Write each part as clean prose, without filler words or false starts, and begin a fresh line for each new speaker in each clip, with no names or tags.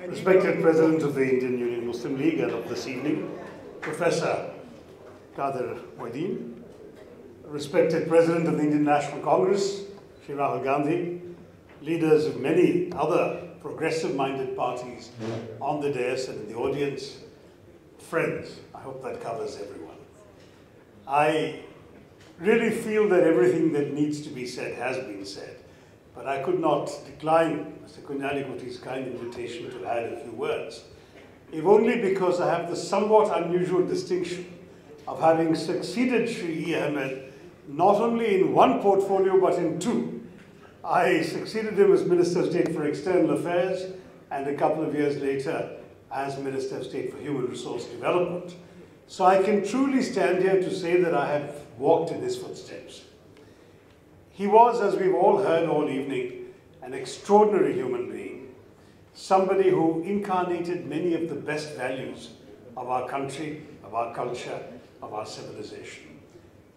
Respected President of the Indian Union Muslim League and of this evening, Professor Qadir Moideen, respected President of the Indian National Congress, Shri Rahul Gandhi, leaders of many other progressive-minded parties on the dais and in the audience, friends, I hope that covers everyone. I really feel that everything that needs to be said has been said, but I could not decline Mr. Kunjalikuti's kind invitation to add a few words, if only because I have the somewhat unusual distinction of having succeeded Shri Ahmed not only in one portfolio but in two. I succeeded him as Minister of State for External Affairs and a couple of years later as Minister of State for Human Resource Development. So I can truly stand here to say that I have walked in his footsteps. He was, as we've all heard all evening, an extraordinary human being, somebody who incarnated many of the best values of our country, of our culture, of our civilization,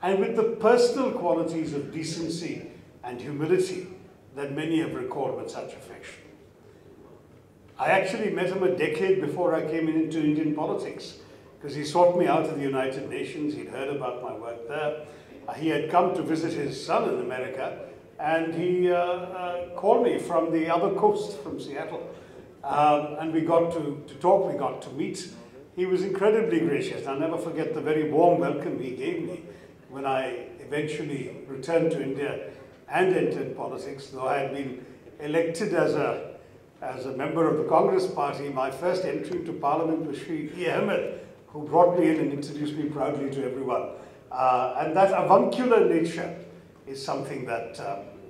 and with the personal qualities of decency and humility that many have recalled with such affection. I actually met him a decade before I came into Indian politics, because he sought me out at the United Nations. He'd heard about my work there. He had come to visit his son in America, and he called me from the other coast, from Seattle. And we got to talk, we got to meet. He was incredibly gracious. I'll never forget the very warm welcome he gave me when I eventually returned to India and entered politics. Though I had been elected as a member of the Congress Party, my first entry into Parliament was Shri Ahmed, who brought me in and introduced me proudly to everyone. And that avuncular nature is something that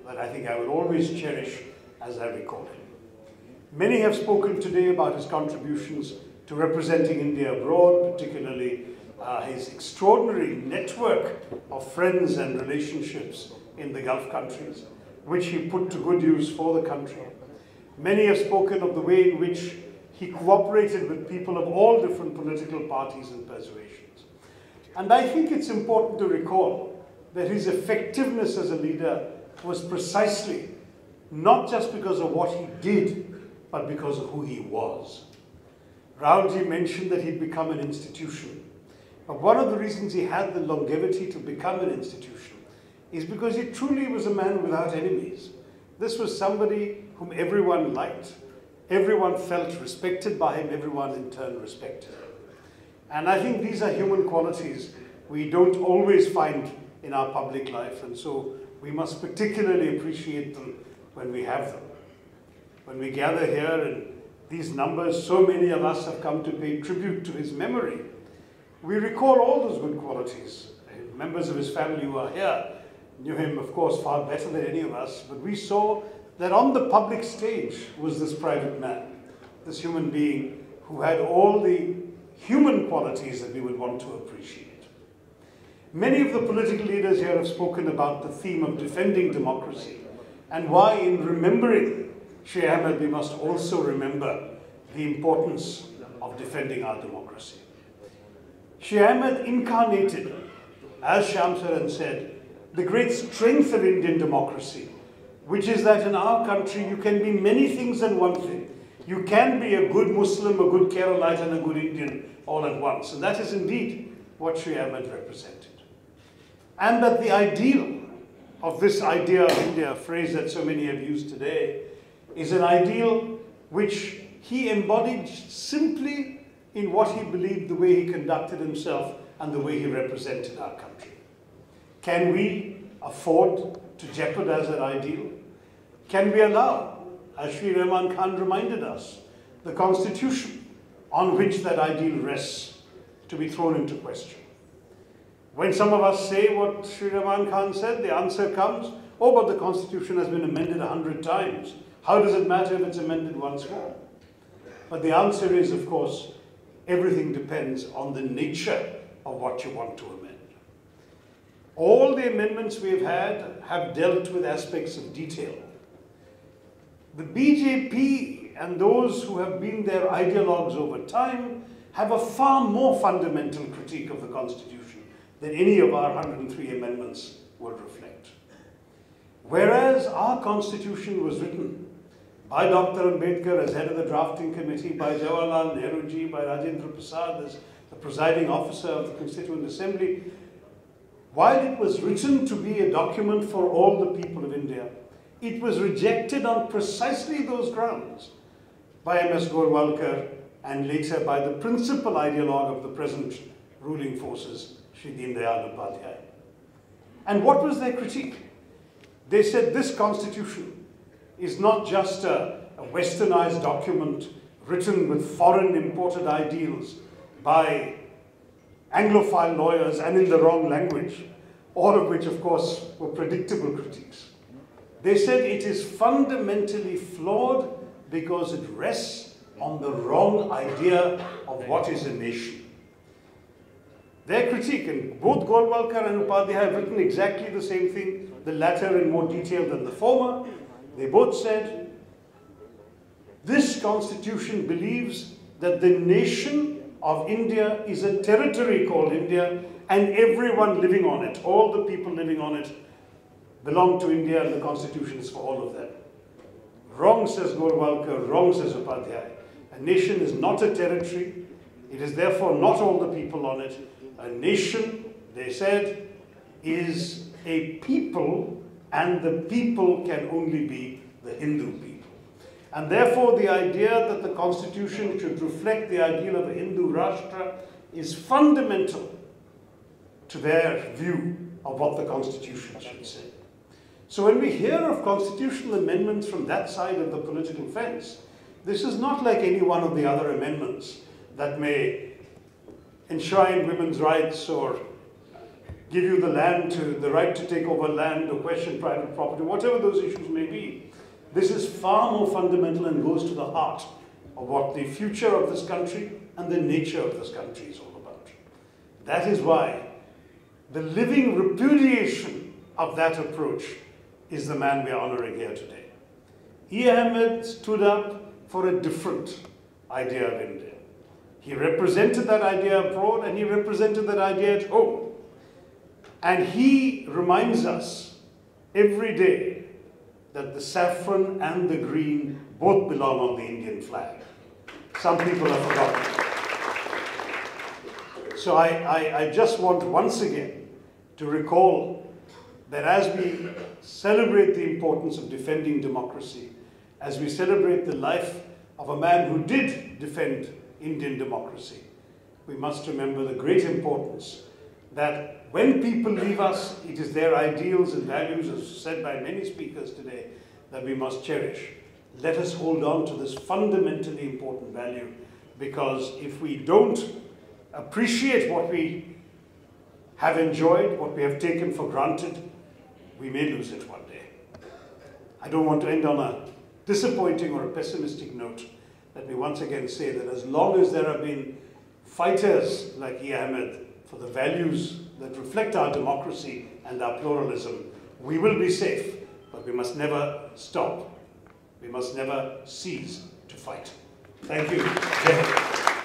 I think I will always cherish as I recall him. Many have spoken today about his contributions to representing India abroad, particularly his extraordinary network of friends and relationships in the Gulf countries, which he put to good use for the country. Many have spoken of the way in which he cooperated with people of all different political parties and persuasions. And I think it's important to recall that his effectiveness as a leader was precisely not just because of what he did, but because of who he was. Rahulji mentioned that he'd become an institution. But one of the reasons he had the longevity to become an institution is because he truly was a man without enemies. This was somebody whom everyone liked. Everyone felt respected by him, everyone in turn respected him. And I think these are human qualities we don't always find in our public life, and so we must particularly appreciate them when we have them. When we gather here in these numbers, so many of us have come to pay tribute to his memory. We recall all those good qualities. Members of his family who are here knew him, of course, far better than any of us, but we saw that on the public stage was this private man, this human being who had all the human qualities that we would want to appreciate. Many of the political leaders here have spoken about the theme of defending democracy and why in remembering Shri Ahmed we must also remember the importance of defending our democracy. Shri Ahmed incarnated, as Shyam Saran said, the great strength of Indian democracy, which is that in our country you can be many things and one thing. You can be a good Muslim, a good Keralite, and a good Indian all at once. And that is indeed what Shri Ahmed represented. And that the ideal of this idea of India, a phrase that so many have used today, is an ideal which he embodied simply in what he believed, the way he conducted himself, and the way he represented our country. Can we afford to jeopardize that ideal? Can we allow, as Shri Rahman Khan reminded us, the constitution on which that ideal rests to be thrown into question? When some of us say what Shri Rahman Khan said, the answer comes, oh, but the constitution has been amended 100 times. How does it matter if it's amended once more? But the answer is, of course, everything depends on the nature of what you want to amend. All the amendments we've had have dealt with aspects of detail. The BJP and those who have been their ideologues over time have a far more fundamental critique of the Constitution than any of our 103 amendments would reflect. Whereas our Constitution was written by Dr. Ambedkar as head of the drafting committee, by Jawaharlal Nehru ji, by Rajendra Prasad as the presiding officer of the Constituent Assembly, while it was written to be a document for all the people of India, it was rejected on precisely those grounds by M.S. Golwalkar and later by the principal ideologue of the present ruling forces, Shri Deen Dayal Upadhyay. And what was their critique? They said this constitution is not just a westernized document written with foreign imported ideals by Anglophile lawyers and in the wrong language, all of which, of course, were predictable critiques. They said it is fundamentally flawed because it rests on the wrong idea of what is a nation. Their critique, and both Golwalkar and Upadhyay have written exactly the same thing, the latter in more detail than the former. They both said, this constitution believes that the nation of India is a territory called India, and everyone living on it, all the people living on it, belong to India, and the constitution is for all of them. Wrong, says Golwalkar, wrong, says Upadhyay. A nation is not a territory. It is therefore not all the people on it. A nation, they said, is a people, and the people can only be the Hindu people. And therefore the idea that the constitution should reflect the ideal of a Hindu Rashtra is fundamental to their view of what the constitution should say. So when we hear of constitutional amendments from that side of the political fence, this is not like any one of the other amendments that may enshrine women's rights or give you the right to take over land or question private property, whatever those issues may be. This is far more fundamental and goes to the heart of what the future of this country and the nature of this country is all about. That is why the living repudiation of that approach is the man we are honoring here today. Ahmed stood up for a different idea of India. He represented that idea abroad and he represented that idea at home. And he reminds us every day that the saffron and the green both belong on the Indian flag. Some people have forgotten. So I just want once again to recall that as we celebrate the importance of defending democracy, as we celebrate the life of a man who did defend Indian democracy, we must remember the great importance that when people leave us, it is their ideals and values, as said by many speakers today, that we must cherish. Let us hold on to this fundamentally important value, because if we don't appreciate what we have enjoyed, what we have taken for granted, we may lose it one day. I don't want to end on a disappointing or a pessimistic note. Let me once again say that as long as there have been fighters like Ahmed for the values that reflect our democracy and our pluralism, we will be safe, but we must never stop. We must never cease to fight. Thank you.